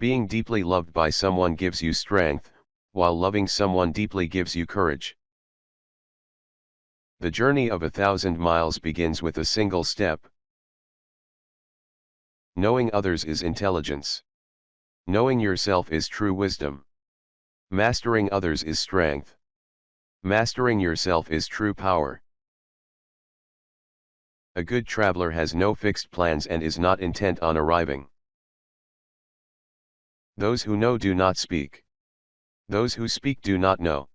Being deeply loved by someone gives you strength, while loving someone deeply gives you courage. The journey of 1,000 miles begins with a single step. Knowing others is intelligence. Knowing yourself is true wisdom. Mastering others is strength. Mastering yourself is true power. A good traveler has no fixed plans and is not intent on arriving. Those who know do not speak. Those who speak do not know.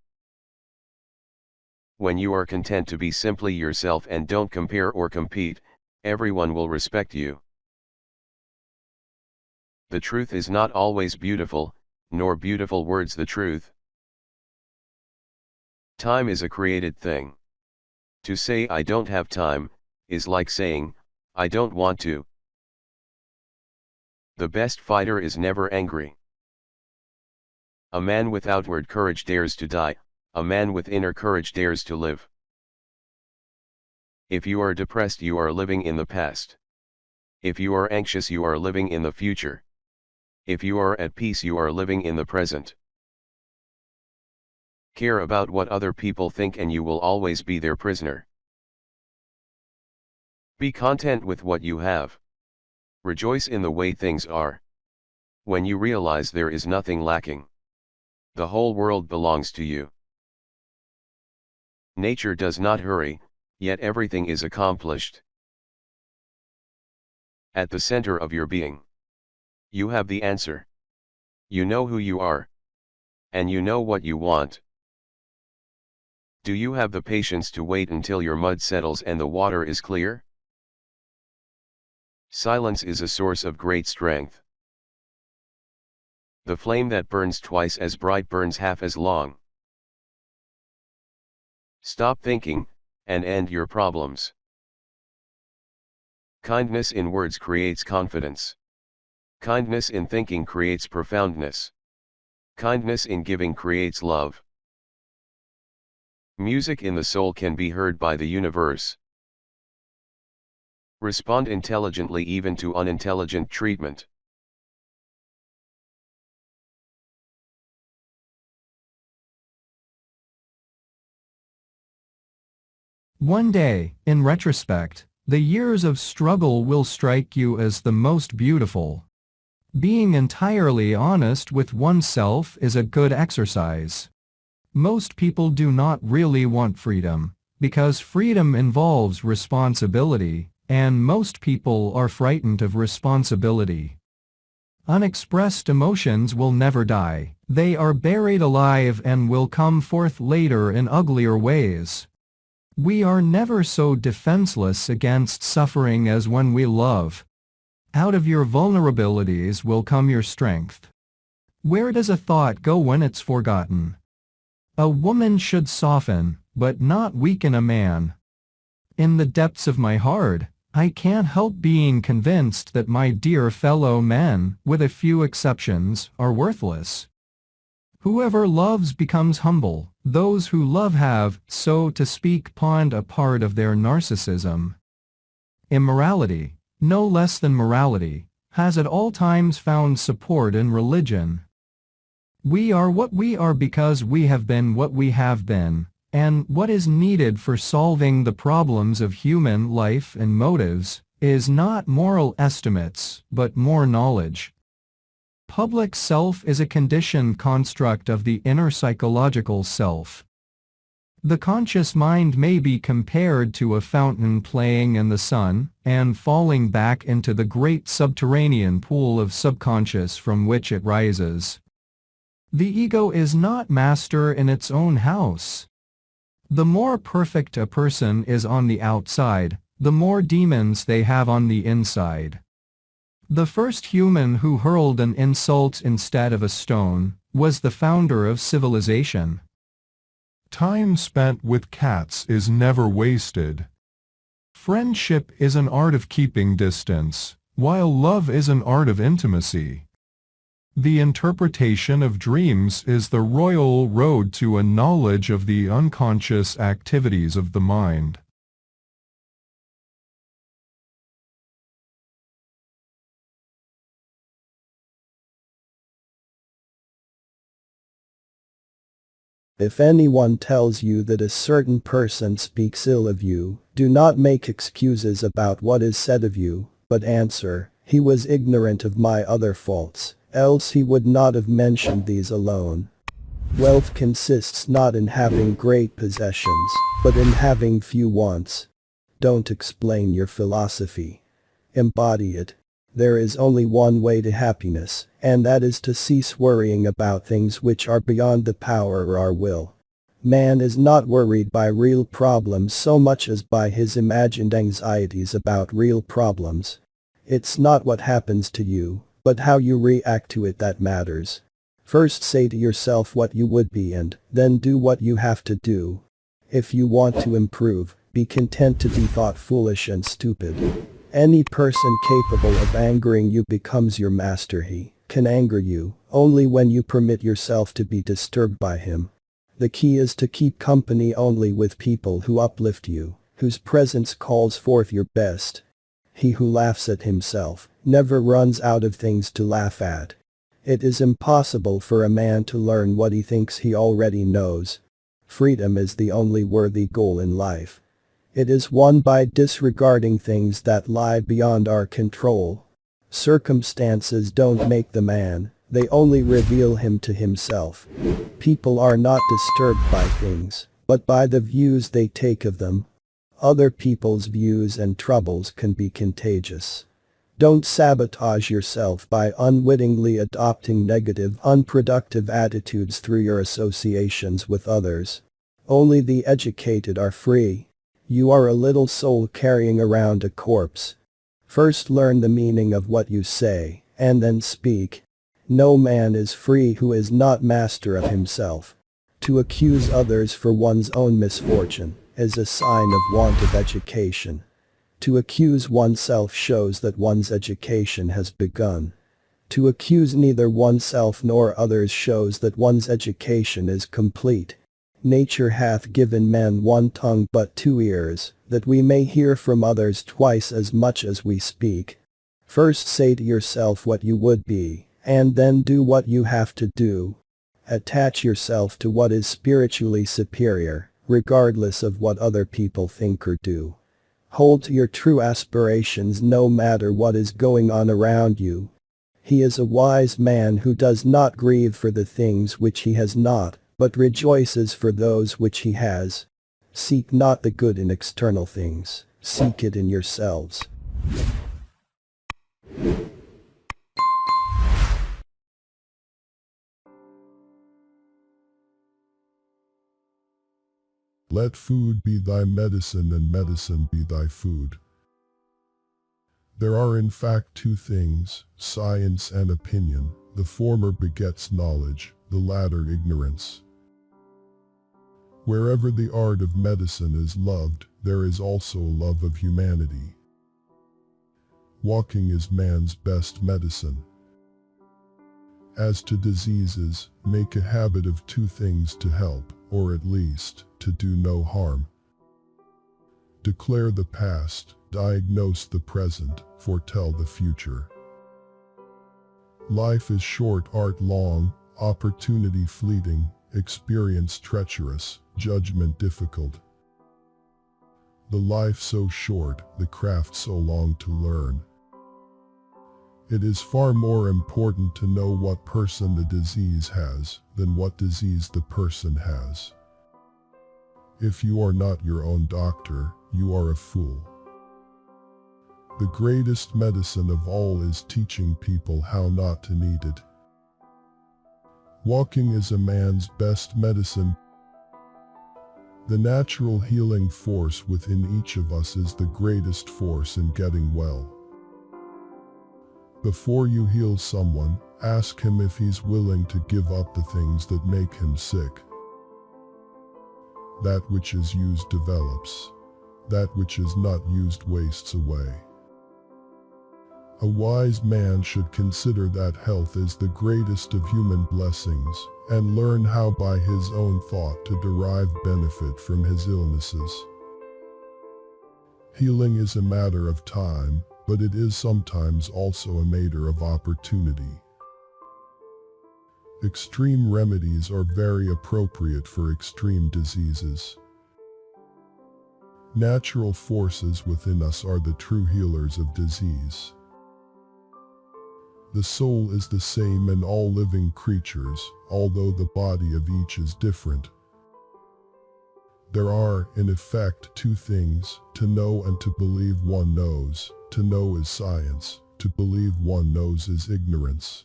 When you are content to be simply yourself and don't compare or compete, everyone will respect you. The truth is not always beautiful, nor beautiful words the truth. Time is a created thing. To say I don't have time, is like saying, I don't want to. The best fighter is never angry. A man with outward courage dares to die, a man with inner courage dares to live. If you are depressed, you are living in the past. If you are anxious, you are living in the future. If you are at peace, you are living in the present. Care about what other people think and you will always be their prisoner. Be content with what you have. Rejoice in the way things are. When you realize there is nothing lacking, the whole world belongs to you. Nature does not hurry, yet everything is accomplished. At the center of your being, you have the answer. You know who you are. And you know what you want. Do you have the patience to wait until your mud settles and the water is clear? Silence is a source of great strength. The flame that burns twice as bright burns half as long. Stop thinking, and end your problems. Kindness in words creates confidence. Kindness in thinking creates profoundness. Kindness in giving creates love. Music in the soul can be heard by the universe. Respond intelligently even to unintelligent treatment. One day, in retrospect, the years of struggle will strike you as the most beautiful. Being entirely honest with oneself is a good exercise. Most people do not really want freedom, because freedom involves responsibility, and most people are frightened of responsibility. Unexpressed emotions will never die. They are buried alive and will come forth later in uglier ways. We are never so defenseless against suffering as when we love. Out of your vulnerabilities will come your strength. Where does a thought go when it's forgotten? A woman should soften, but not weaken a man. In the depths of my heart, I can't help being convinced that my dear fellow men, with a few exceptions, are worthless. Whoever loves becomes humble. Those who love have, so to speak, pawned a part of their narcissism. Immorality, no less than morality, has at all times found support in religion. We are what we are because we have been what we have been, and what is needed for solving the problems of human life and motives is not moral estimates, but more knowledge. Public self is a conditioned construct of the inner psychological self. The conscious mind may be compared to a fountain playing in the sun, and falling back into the great subterranean pool of subconscious from which it rises. The ego is not master in its own house. The more perfect a person is on the outside, the more demons they have on the inside. The first human who hurled an insult instead of a stone was the founder of civilization. Time spent with cats is never wasted. Friendship is an art of keeping distance, while love is an art of intimacy. The interpretation of dreams is the royal road to a knowledge of the unconscious activities of the mind. If anyone tells you that a certain person speaks ill of you, do not make excuses about what is said of you, but answer, "He was ignorant of my other faults, else he would not have mentioned these alone." Wealth consists not in having great possessions, but in having few wants. Don't explain your philosophy. Embody it. There is only one way to happiness, and that is to cease worrying about things which are beyond the power or our will. Man is not worried by real problems so much as by his imagined anxieties about real problems. It's not what happens to you, but how you react to it that matters. First say to yourself what you would be and then do what you have to do. If you want to improve, be content to be thought foolish and stupid. Any person capable of angering you becomes your master. He can anger you only when you permit yourself to be disturbed by him. The key is to keep company only with people who uplift you, whose presence calls forth your best. He who laughs at himself never runs out of things to laugh at. It is impossible for a man to learn what he thinks he already knows. Freedom is the only worthy goal in life. It is won by disregarding things that lie beyond our control. Circumstances don't make the man, they only reveal him to himself. People are not disturbed by things, but by the views they take of them. Other people's views and troubles can be contagious. Don't sabotage yourself by unwittingly adopting negative, unproductive attitudes through your associations with others. Only the educated are free. You are a little soul carrying around a corpse. First learn the meaning of what you say, and then speak. No man is free who is not master of himself. To accuse others for one's own misfortune is a sign of want of education. To accuse oneself shows that one's education has begun. To accuse neither oneself nor others shows that one's education is complete. Nature hath given men one tongue but 2 ears, that we may hear from others twice as much as we speak. First say to yourself what you would be, and then do what you have to do. Attach yourself to what is spiritually superior, regardless of what other people think or do. Hold to your true aspirations no matter what is going on around you. He is a wise man who does not grieve for the things which he has not, but rejoices for those which he has. Seek not the good in external things, seek it in yourselves. Let food be thy medicine and medicine be thy food. There are in fact 2 things, science and opinion. The former begets knowledge, the latter ignorance. Wherever the art of medicine is loved, there is also a love of humanity. Walking is man's best medicine. As to diseases, make a habit of 2 things to help, or at least, to do no harm. Declare the past, diagnose the present, foretell the future. Life is short, art long, opportunity fleeting, experience treacherous, judgment difficult. The life so short, the craft so long to learn. It is far more important to know what person the disease has than what disease the person has. If you are not your own doctor, you are a fool. The greatest medicine of all is teaching people how not to need it. Walking is a man's best medicine. The natural healing force within each of us is the greatest force in getting well. Before you heal someone, ask him if he's willing to give up the things that make him sick. That which is used develops. That which is not used wastes away. A wise man should consider that health is the greatest of human blessings, and learn how by his own thought to derive benefit from his illnesses. Healing is a matter of time, but it is sometimes also a matter of opportunity. Extreme remedies are very appropriate for extreme diseases. Natural forces within us are the true healers of disease. The soul is the same in all living creatures, although the body of each is different. There are, in effect, two things, to know and to believe one knows. To know is science, to believe one knows is ignorance.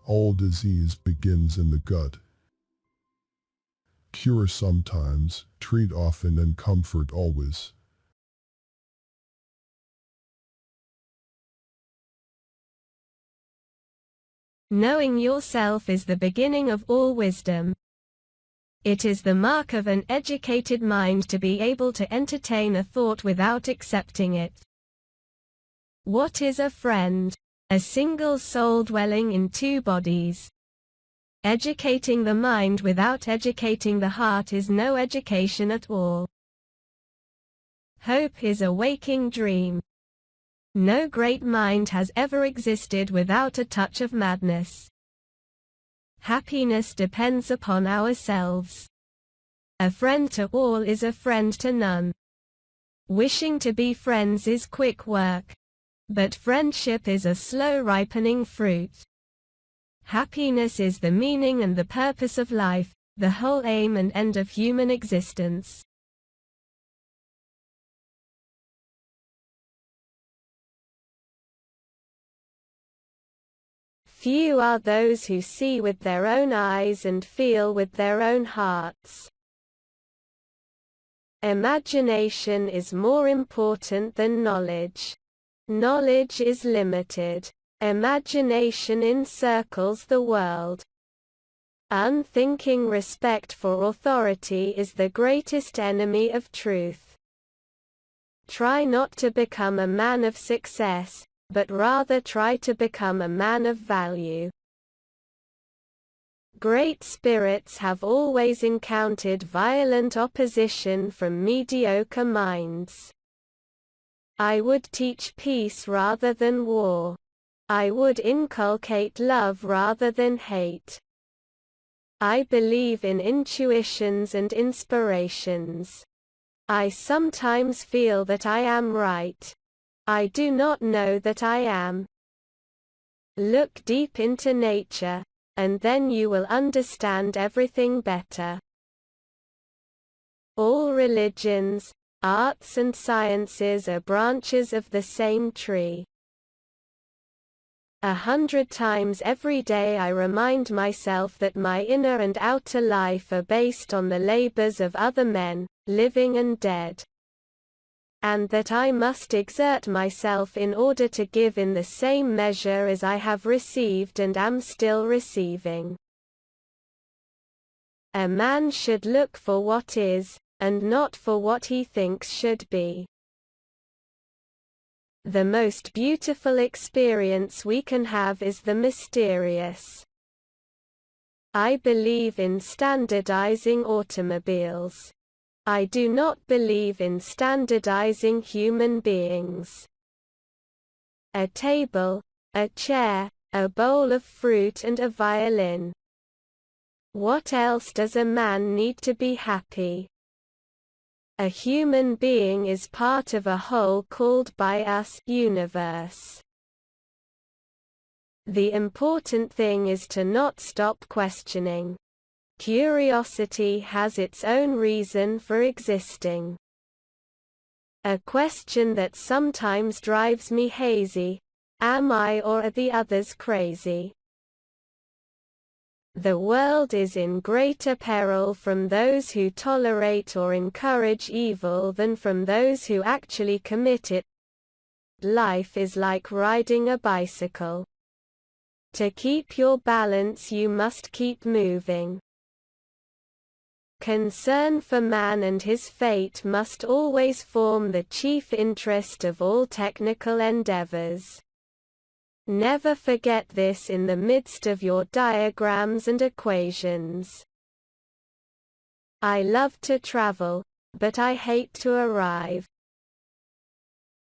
All disease begins in the gut. Cure sometimes, treat often, and comfort always. Knowing yourself is the beginning of all wisdom. It is the mark of an educated mind to be able to entertain a thought without accepting it. What is a friend? A single soul dwelling in two bodies. Educating the mind without educating the heart is no education at all. Hope is a waking dream. No great mind has ever existed without a touch of madness. Happiness depends upon ourselves. A friend to all is a friend to none. Wishing to be friends is quick work. But friendship is a slow ripening fruit. Happiness is the meaning and the purpose of life, the whole aim and end of human existence. Few are those who see with their own eyes and feel with their own hearts. Imagination is more important than knowledge. Knowledge is limited. Imagination encircles the world. Unthinking respect for authority is the greatest enemy of truth. Try not to become a man of success, but rather try to become a man of value. Great spirits have always encountered violent opposition from mediocre minds. I would teach peace rather than war. I would inculcate love rather than hate. I believe in intuitions and inspirations. I sometimes feel that I am right. I do not know that I am. Look deep into nature, and then you will understand everything better. All religions, arts and sciences are branches of the same tree. 100 times every day I remind myself that my inner and outer life are based on the labors of other men, living and dead. And that I must exert myself in order to give in the same measure as I have received and am still receiving. A man should look for what is, and not for what he thinks should be. The most beautiful experience we can have is the mysterious. I believe in standardizing automobiles. I do not believe in standardizing human beings. A table, a chair, a bowl of fruit and a violin. What else does a man need to be happy? A human being is part of a whole called by us universe. The important thing is to not stop questioning. Curiosity has its own reason for existing. A question that sometimes drives me hazy: am I or are the others crazy? The world is in greater peril from those who tolerate or encourage evil than from those who actually commit it. Life is like riding a bicycle. To keep your balance you must keep moving. Concern for man and his fate must always form the chief interest of all technical endeavors. Never forget this in the midst of your diagrams and equations. I love to travel, but I hate to arrive.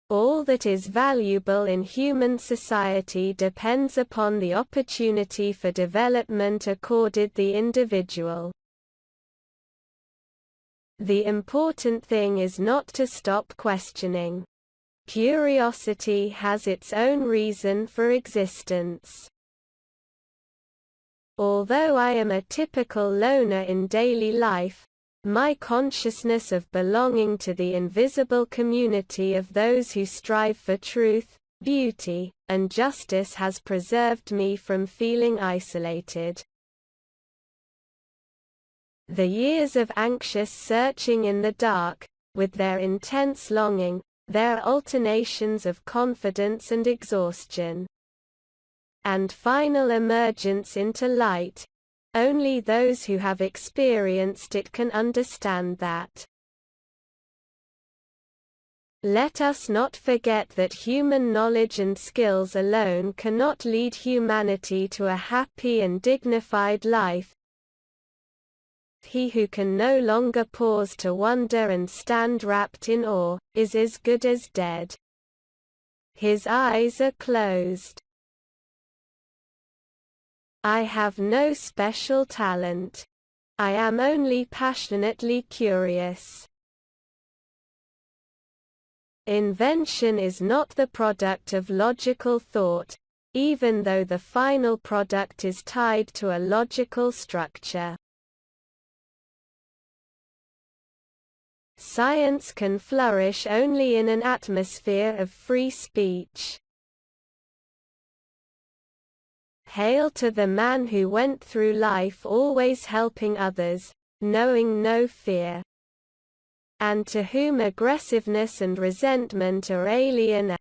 All that is valuable in human society depends upon the opportunity for development accorded the individual. The important thing is not to stop questioning. Curiosity has its own reason for existence. Although I am a typical loner in daily life, my consciousness of belonging to the invisible community of those who strive for truth, beauty, and justice has preserved me from feeling isolated. The years of anxious searching in the dark, with their intense longing, their alternations of confidence and exhaustion, and final emergence into light, only those who have experienced it can understand that. Let us not forget that human knowledge and skills alone cannot lead humanity to a happy and dignified life. He who can no longer pause to wonder and stand wrapped in awe, is as good as dead. His eyes are closed. I have no special talent. I am only passionately curious. Invention is not the product of logical thought, even though the final product is tied to a logical structure. Science can flourish only in an atmosphere of free speech. Hail to the man who went through life always helping others, knowing no fear, and to whom aggressiveness and resentment are alien. A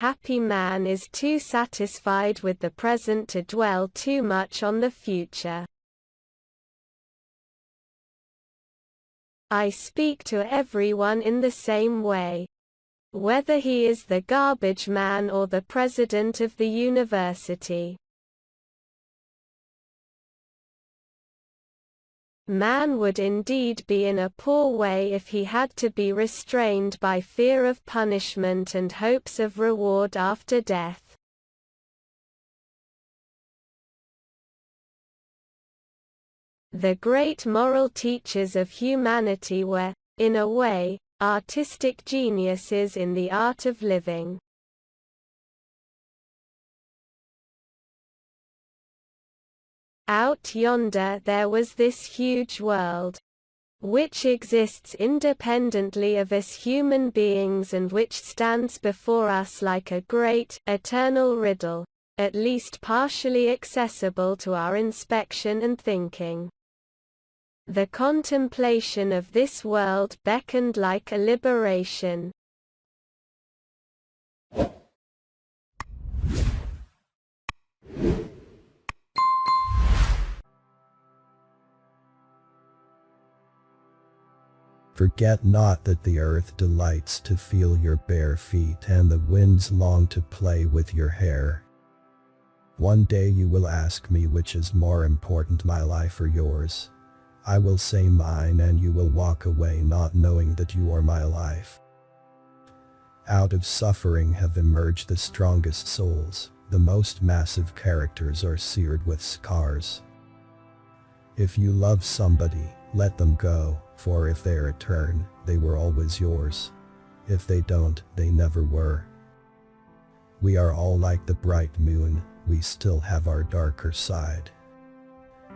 happy man is too satisfied with the present to dwell too much on the future. I speak to everyone in the same way, whether he is the garbage man or the president of the university. Man would indeed be in a poor way if he had to be restrained by fear of punishment and hopes of reward after death. The great moral teachers of humanity were, in a way, artistic geniuses in the art of living. Out yonder there was this huge world, which exists independently of us human beings and which stands before us like a great, eternal riddle, at least partially accessible to our inspection and thinking. The contemplation of this world beckoned like a liberation. Forget not that the earth delights to feel your bare feet and the winds long to play with your hair. One day you will ask me which is more important, my life or yours. I will say mine, and you will walk away not knowing that you are my life. Out of suffering have emerged the strongest souls, the most massive characters are seared with scars. If you love somebody, let them go, for if they return, they were always yours. If they don't, they never were. We are all like the bright moon, we still have our darker side.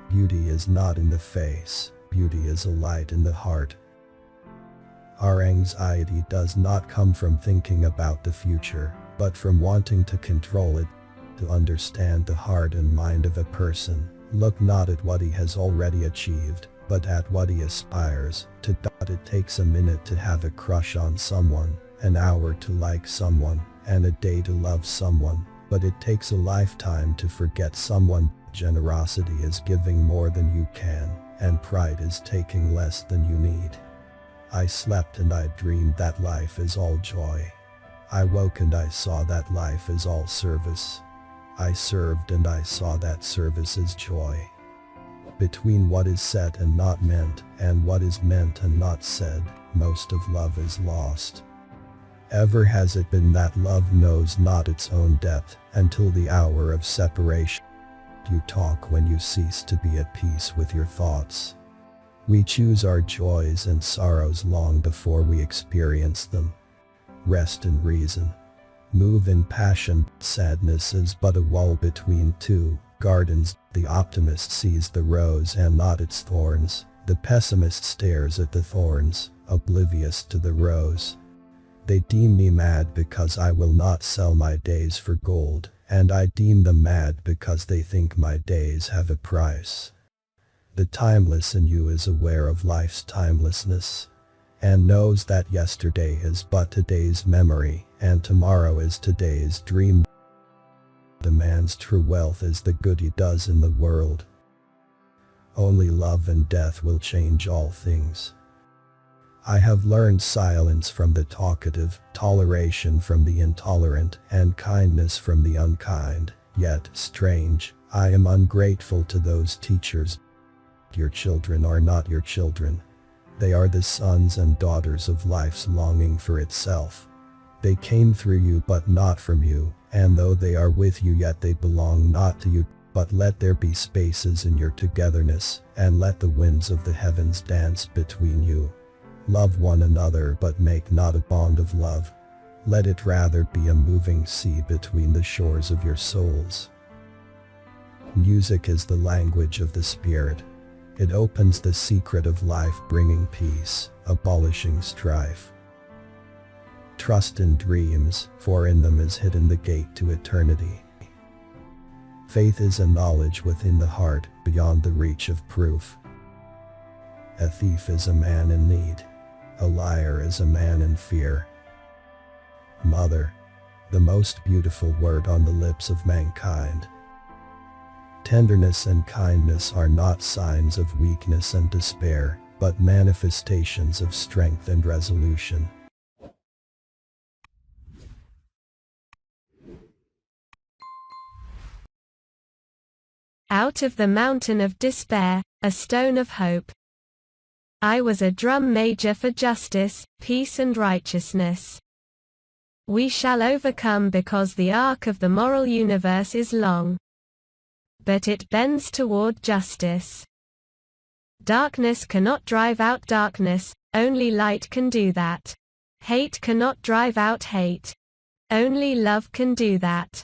Beauty is not in the face, beauty is a light in the heart. Our anxiety does not come from thinking about the future, but from wanting to control it. To understand the heart and mind of a person, look not at what he has already achieved, but at what he aspires to. It takes a minute to have a crush on someone, an hour to like someone, and a day to love someone, but it takes a lifetime to forget someone. Generosity is giving more than you can, and pride is taking less than you need. I slept and I dreamed that life is all joy. I woke and I saw that life is all service. I served and I saw that service is joy. Between what is said and not meant, and what is meant and not said, most of love is lost. Ever has it been that love knows not its own depth until the hour of separation. You talk when you cease to be at peace with your thoughts. We choose our joys and sorrows long before we experience them. Rest in reason. Move in passion. Sadness is but a wall between two gardens. The optimist sees the rose and not its thorns. The pessimist stares at the thorns, oblivious to the rose. They deem me mad because I will not sell my days for gold, and I deem them mad because they think my days have a price. The timeless in you is aware of life's timelessness, and knows that yesterday is but today's memory, and tomorrow is today's dream. The man's true wealth is the good he does in the world. Only love and death will change all things. I have learned silence from the talkative, toleration from the intolerant, and kindness from the unkind. Yet, strange, I am ungrateful to those teachers. Your children are not your children. They are the sons and daughters of life's longing for itself. They came through you but not from you, and though they are with you yet they belong not to you. But let there be spaces in your togetherness, and let the winds of the heavens dance between you. Love one another but make not a bond of love. Let it rather be a moving sea between the shores of your souls. Music is the language of the spirit. It opens the secret of life, bringing peace, abolishing strife. Trust in dreams, for in them is hidden the gate to eternity. Faith is a knowledge within the heart, beyond the reach of proof. A thief is a man in need. A liar is a man in fear. Mother, the most beautiful word on the lips of mankind. Tenderness and kindness are not signs of weakness and despair, but manifestations of strength and resolution. Out of the mountain of despair, a stone of hope. I was a drum major for justice, peace and righteousness. We shall overcome because the arc of the moral universe is long. But it bends toward justice. Darkness cannot drive out darkness, only light can do that. Hate cannot drive out hate. Only love can do that.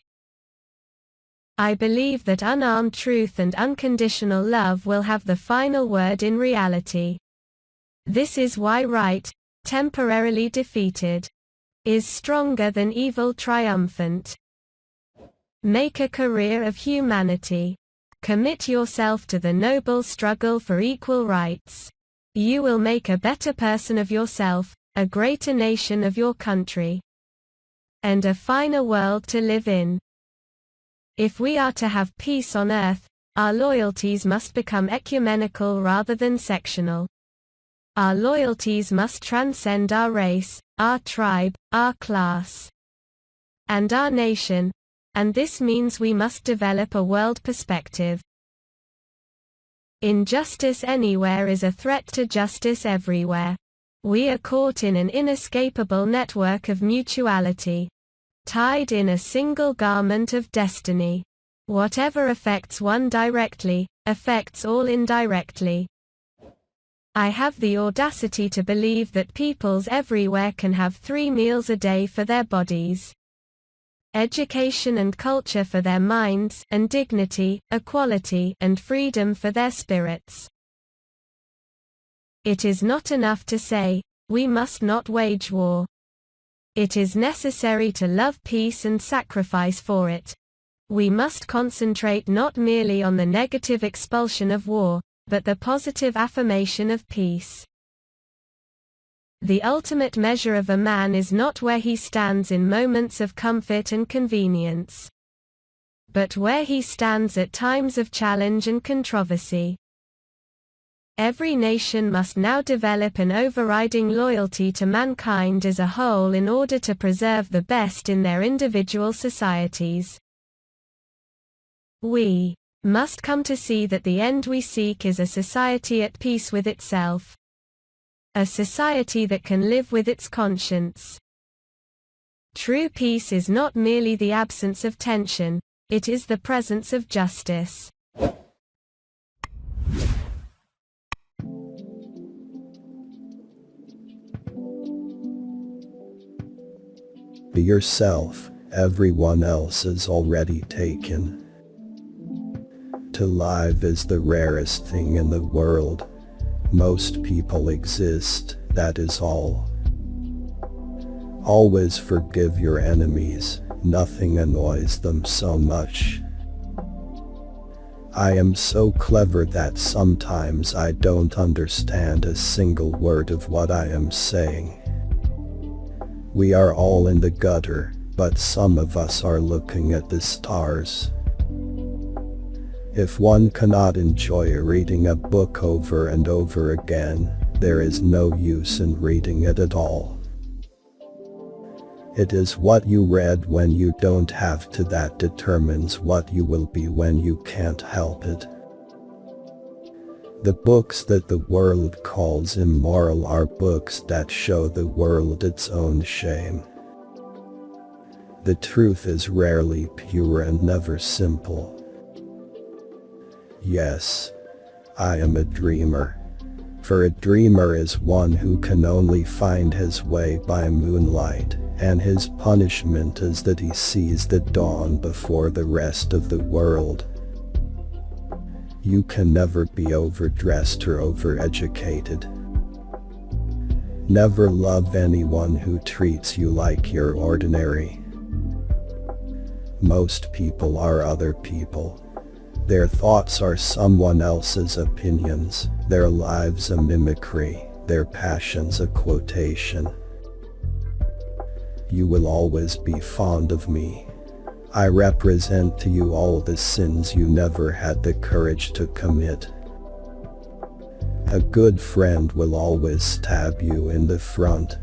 I believe that unarmed truth and unconditional love will have the final word in reality. This is why right, temporarily defeated, is stronger than evil triumphant. Make a career of humanity. Commit yourself to the noble struggle for equal rights. You will make a better person of yourself, a greater nation of your country, and a finer world to live in. If we are to have peace on earth, our loyalties must become ecumenical rather than sectional. Our loyalties must transcend our race, our tribe, our class, and our nation, and this means we must develop a world perspective. Injustice anywhere is a threat to justice everywhere. We are caught in an inescapable network of mutuality, tied in a single garment of destiny. Whatever affects one directly, affects all indirectly. I have the audacity to believe that peoples everywhere can have 3 meals a day for their bodies, education and culture for their minds, and dignity, equality, and freedom for their spirits. It is not enough to say, we must not wage war. It is necessary to love peace and sacrifice for it. We must concentrate not merely on the negative expulsion of war, but the positive affirmation of peace. The ultimate measure of a man is not where he stands in moments of comfort and convenience, but where he stands at times of challenge and controversy. Every nation must now develop an overriding loyalty to mankind as a whole in order to preserve the best in their individual societies. We must come to see that the end we seek is a society at peace with itself, a society that can live with its conscience, True peace is not merely the absence of tension, it is the presence of justice. Be yourself, everyone else is already taken. To live is the rarest thing in the world. Most people exist, that is all. Always forgive your enemies, nothing annoys them so much. I am so clever that sometimes I don't understand a single word of what I am saying. We are all in the gutter, but some of us are looking at the stars. If one cannot enjoy reading a book over and over again, there is no use in reading it at all. It is what you read when you don't have to that determines what you will be when you can't help it. The books that the world calls immoral are books that show the world its own shame. The truth is rarely pure and never simple. Yes, I am a dreamer. For a dreamer is one who can only find his way by moonlight, and his punishment is that he sees the dawn before the rest of the world. You can never be overdressed or overeducated. Never love anyone who treats you like you're ordinary. Most people are other people. Their thoughts are someone else's opinions, their lives a mimicry, their passions a quotation. You will always be fond of me. I represent to you all the sins you never had the courage to commit. A good friend will always stab you in the front.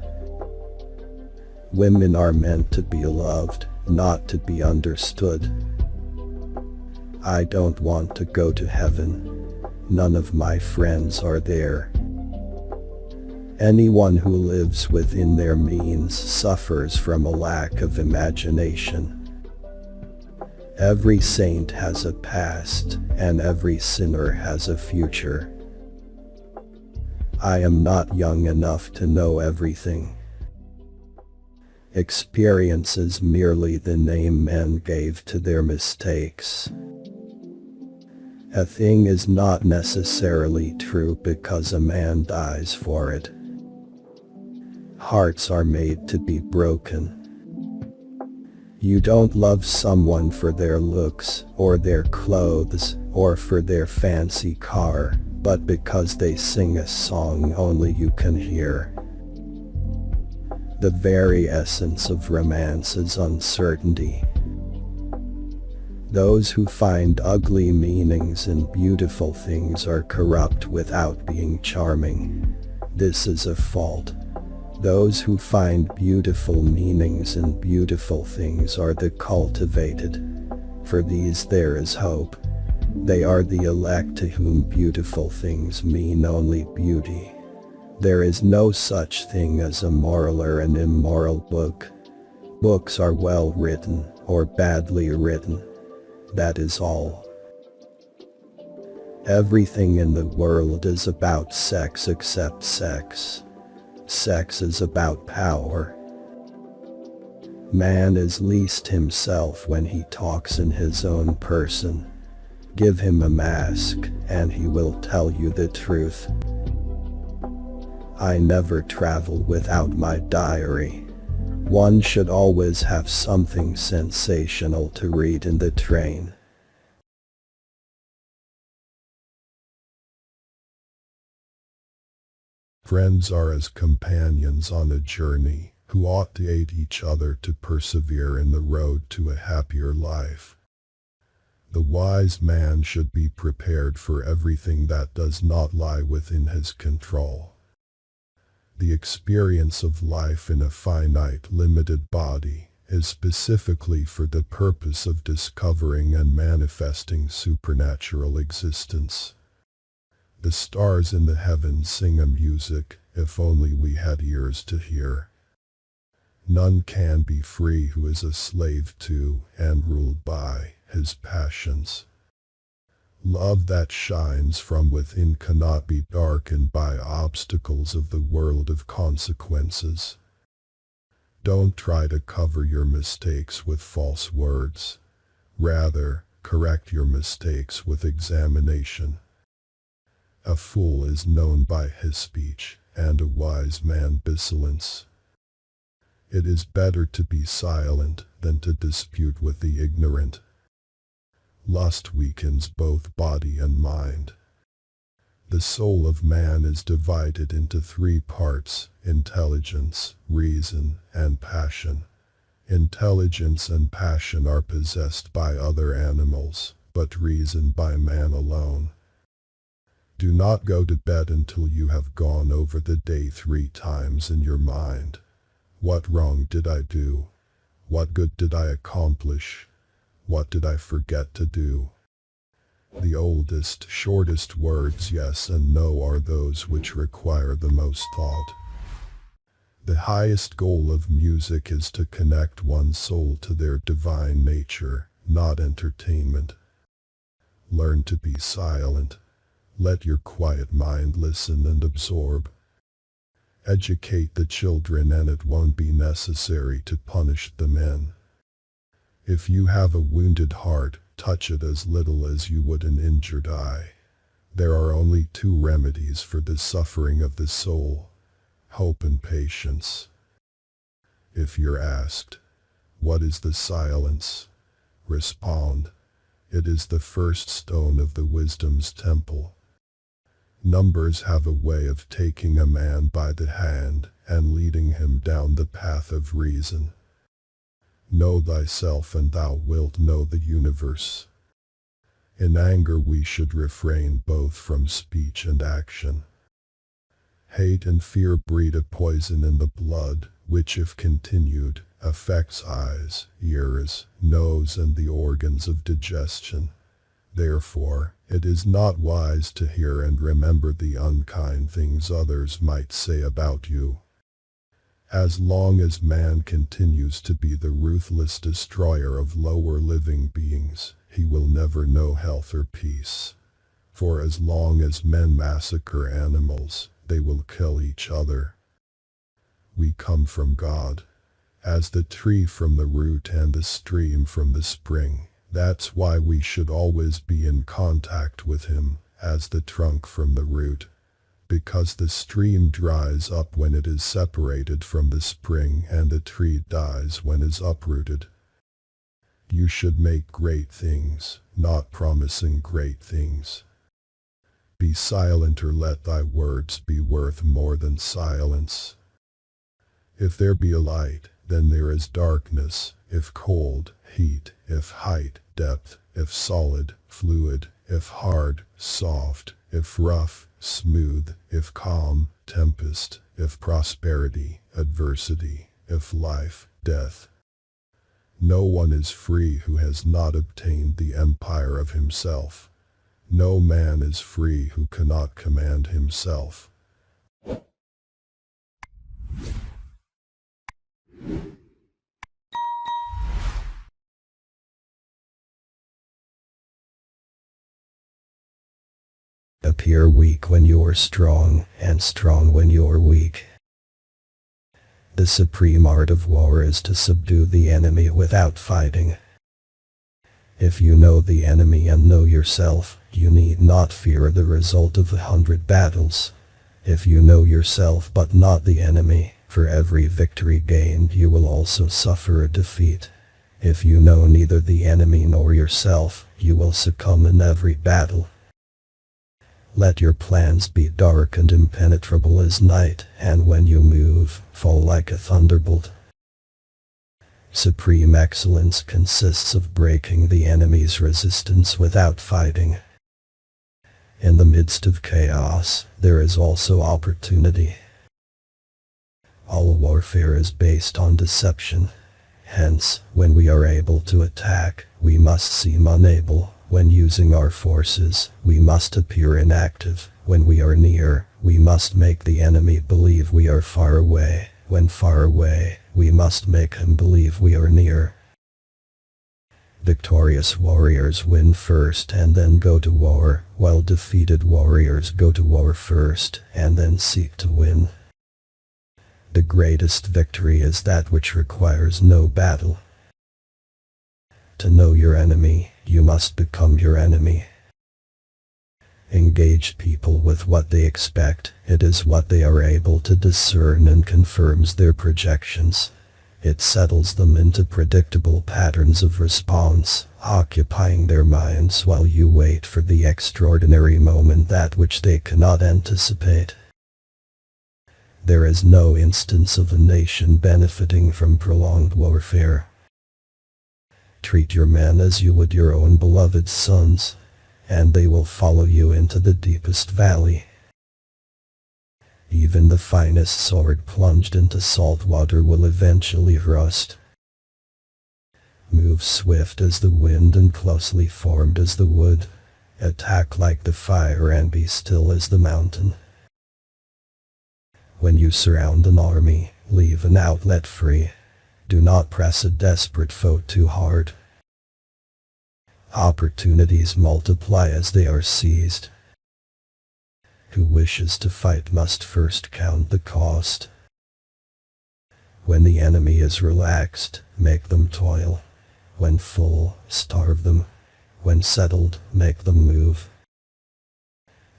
Women are meant to be loved, not to be understood. I don't want to go to heaven. None of my friends are there. Anyone who lives within their means suffers from a lack of imagination. Every saint has a past, and every sinner has a future. I am not young enough to know everything. Experience is merely the name men gave to their mistakes. A thing is not necessarily true because a man dies for it. Hearts are made to be broken. You don't love someone for their looks, or their clothes, or for their fancy car, but because they sing a song only you can hear. The very essence of romance is uncertainty. Those who find ugly meanings in beautiful things are corrupt without being charming. This is a fault. Those who find beautiful meanings in beautiful things are the cultivated. For these there is hope. They are the elect to whom beautiful things mean only beauty. There is no such thing as a moral or an immoral book. Books are well written, or badly written. That is all. Everything in the world is about sex except sex. Sex is about power. Man is least himself when he talks in his own person. Give him a mask, and he will tell you the truth. I never travel without my diary. One should always have something sensational to read in the train. Friends are as companions on a journey, who ought to aid each other to persevere in the road to a happier life. The wise man should be prepared for everything that does not lie within his control. The experience of life in a finite, limited body is specifically for the purpose of discovering and manifesting supernatural existence. The stars in the heavens sing a music, if only we had ears to hear. None can be free who is a slave to and ruled by his passions. Love that shines from within cannot be darkened by obstacles of the world of consequences. Don't try to cover your mistakes with false words. Rather, correct your mistakes with examination. A fool is known by his speech, and a wise man by silence. It is better to be silent than to dispute with the ignorant. Lust weakens both body and mind. The soul of man is divided into three parts: intelligence, reason, and passion. Intelligence and passion are possessed by other animals, but reason by man alone. Do not go to bed until you have gone over the day 3 times in your mind. What wrong did I do? What good did I accomplish? What did I forget to do? The oldest, shortest words, yes and no, are those which require the most thought. The highest goal of music is to connect one's soul to their divine nature, not entertainment. Learn to be silent. Let your quiet mind listen and absorb. Educate the children and it won't be necessary to punish the men. If you have a wounded heart, touch it as little as you would an injured eye. There are only 2 remedies for the suffering of the soul: hope and patience. If you're asked, what is the silence? Respond, it is the first stone of the wisdom's temple. Numbers have a way of taking a man by the hand and leading him down the path of reason. Know thyself and thou wilt know the universe. In anger we should refrain both from speech and action. Hate and fear breed a poison in the blood, which if continued, affects eyes, ears, nose and the organs of digestion. Therefore, it is not wise to hear and remember the unkind things others might say about you. As long as man continues to be the ruthless destroyer of lower living beings, he will never know health or peace. For as long as men massacre animals, they will kill each other. We come from God, as the tree from the root and the stream from the spring. That's why we should always be in contact with him, as the trunk from the root. Because the stream dries up when it is separated from the spring and the tree dies when it is uprooted. You should make great things, not promising great things. Be silent or let thy words be worth more than silence. If there be a light, then there is darkness, if cold, heat, if height, depth, if solid, fluid, if hard, soft, if rough, smooth, if calm, tempest, if prosperity, adversity, if life, death. No one is free who has not obtained the empire of himself. No man is free who cannot command himself. Appear weak when you are strong, and strong when you are weak. The supreme art of war is to subdue the enemy without fighting. If you know the enemy and know yourself, you need not fear the result of 100 battles. If you know yourself but not the enemy, for every victory gained you will also suffer a defeat. If you know neither the enemy nor yourself, you will succumb in every battle. Let your plans be dark and impenetrable as night, and when you move, fall like a thunderbolt. Supreme excellence consists of breaking the enemy's resistance without fighting. In the midst of chaos, there is also opportunity. All warfare is based on deception. Hence, when we are able to attack, we must seem unable. When using our forces, we must appear inactive. When we are near, we must make the enemy believe we are far away. When far away, we must make him believe we are near. Victorious warriors win first and then go to war, while defeated warriors go to war first and then seek to win. The greatest victory is that which requires no battle. To know your enemy, you must become your enemy. Engage people with what they expect. It is what they are able to discern and confirms their projections. It settles them into predictable patterns of response, occupying their minds while you wait for the extraordinary moment, that which they cannot anticipate. There is no instance of a nation benefiting from prolonged warfare. Treat your men as you would your own beloved sons, and they will follow you into the deepest valley. Even the finest sword plunged into salt water will eventually rust. Move swift as the wind and closely formed as the wood. Attack like the fire and be still as the mountain. When you surround an army, leave an outlet free. Do not press a desperate foe too hard. Opportunities multiply as they are seized. Who wishes to fight must first count the cost. When the enemy is relaxed, make them toil. When full, starve them. When settled, make them move.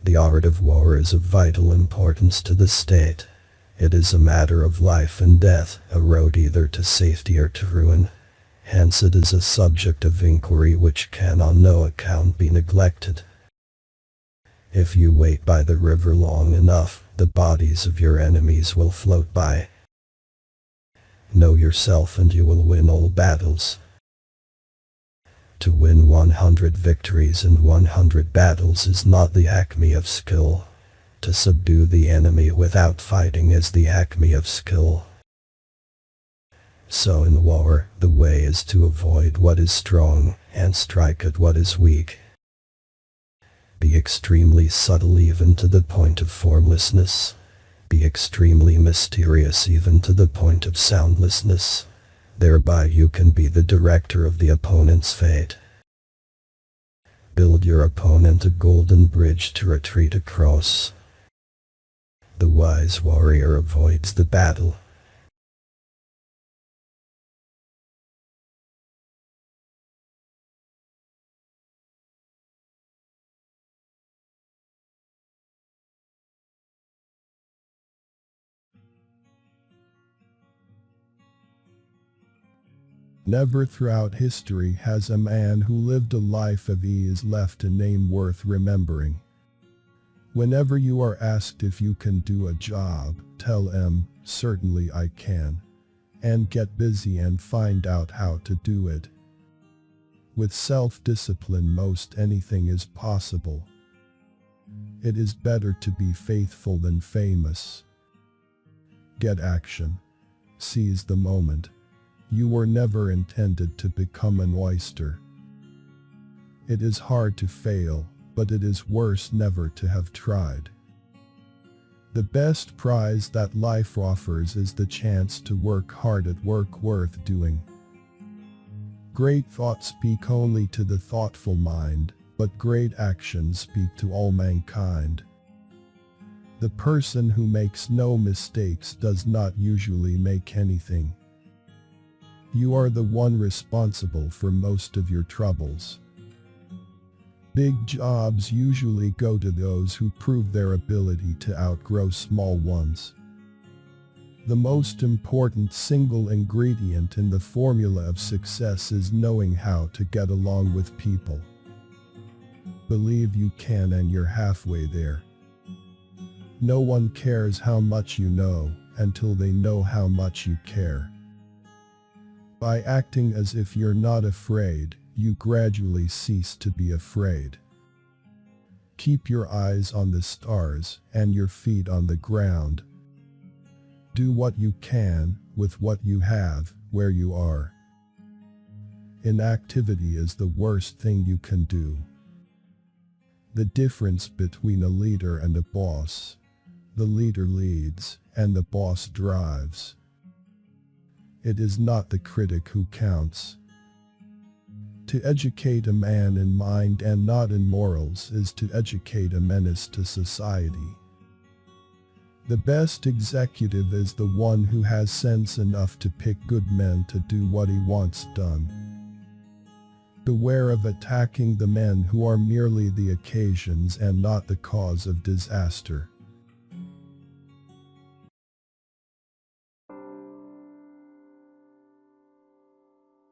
The art of war is of vital importance to the state. It is a matter of life and death, a road either to safety or to ruin. Hence it is a subject of inquiry which can on no account be neglected. If you wait by the river long enough, the bodies of your enemies will float by. Know yourself and you will win all battles. To win 100 victories in 100 battles is not the acme of skill. To subdue the enemy without fighting is the acme of skill. So in war, the way is to avoid what is strong and strike at what is weak. Be extremely subtle even to the point of formlessness. Be extremely mysterious even to the point of soundlessness. Thereby you can be the director of the opponent's fate. Build your opponent a golden bridge to retreat across. The wise warrior avoids the battle. Never throughout history has a man who lived a life of ease left a name worth remembering. Whenever you are asked if you can do a job, tell them, certainly I can. And get busy and find out how to do it. With self-discipline most anything is possible. It is better to be faithful than famous. Get action. Seize the moment. You were never intended to become an oyster. It is hard to fail, but it is worse never to have tried. The best prize that life offers is the chance to work hard at work worth doing. Great thoughts speak only to the thoughtful mind, but great actions speak to all mankind. The person who makes no mistakes does not usually make anything. You are the one responsible for most of your troubles. Big jobs usually go to those who prove their ability to outgrow small ones. The most important single ingredient in the formula of success is knowing how to get along with people. Believe you can and you're halfway there. No one cares how much you know until they know how much you care. By acting as if you're not afraid, you gradually cease to be afraid. Keep your eyes on the stars and your feet on the ground. Do what you can, with what you have, where you are. Inactivity is the worst thing you can do. The difference between a leader and a boss. The leader leads, and the boss drives. It is not the critic who counts. To educate a man in mind and not in morals is to educate a menace to society. The best executive is the one who has sense enough to pick good men to do what he wants done. Beware of attacking the men who are merely the occasions and not the cause of disaster.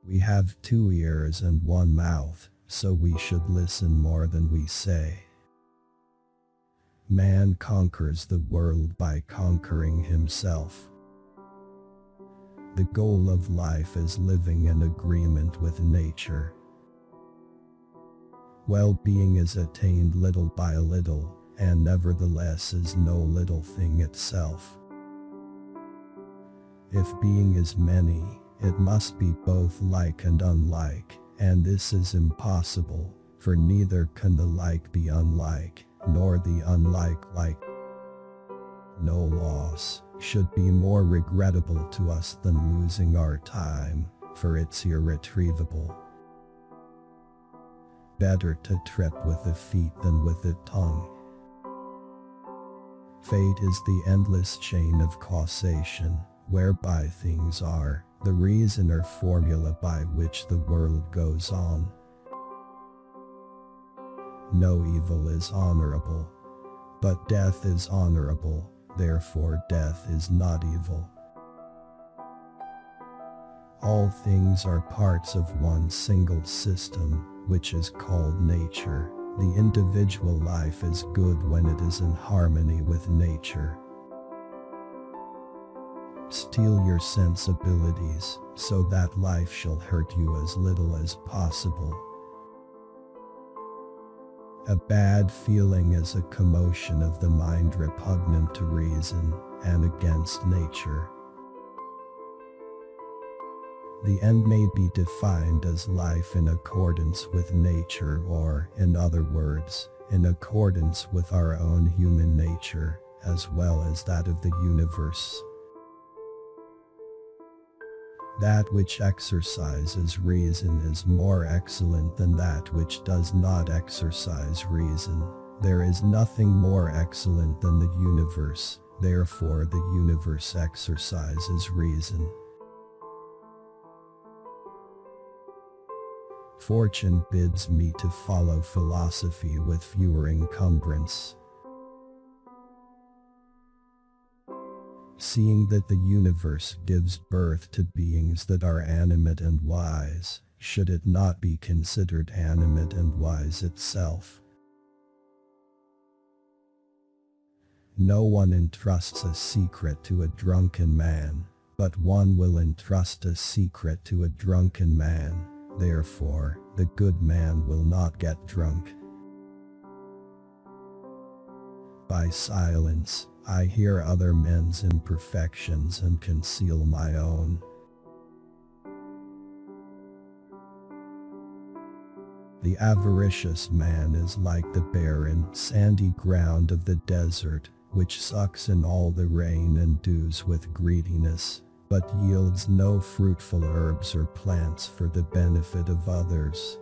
We have 2 ears and 1 mouth, so we should listen more than we say. Man conquers the world by conquering himself. The goal of life is living in agreement with nature. Well-being is attained little by little, and nevertheless is no little thing itself. If being is many, it must be both like and unlike, and this is impossible, for neither can the like be unlike, nor the unlike like. No loss should be more regrettable to us than losing our time, for it's irretrievable. Better to trip with the feet than with the tongue. Fate is the endless chain of causation, whereby things are, the reason or formula by which the world goes on. No evil is honorable, but death is honorable, therefore death is not evil. All things are parts of one single system, which is called nature. The individual life is good when it is in harmony with nature. Steel your sensibilities, so that life shall hurt you as little as possible. A bad feeling is a commotion of the mind repugnant to reason, and against nature. The end may be defined as life in accordance with nature, or, in other words, in accordance with our own human nature, as well as that of the universe. That which exercises reason is more excellent than that which does not exercise reason. There is nothing more excellent than the universe, therefore the universe exercises reason. Fortune bids me to follow philosophy with fewer encumbrance. Seeing that the universe gives birth to beings that are animate and wise, should it not be considered animate and wise itself? No one entrusts a secret to a drunken man, but one will entrust a secret to a drunken man. Therefore, the good man will not get drunk. By silence, I hear other men's imperfections and conceal my own. The avaricious man is like the barren, sandy ground of the desert, which sucks in all the rain and dews with greediness, but yields no fruitful herbs or plants for the benefit of others.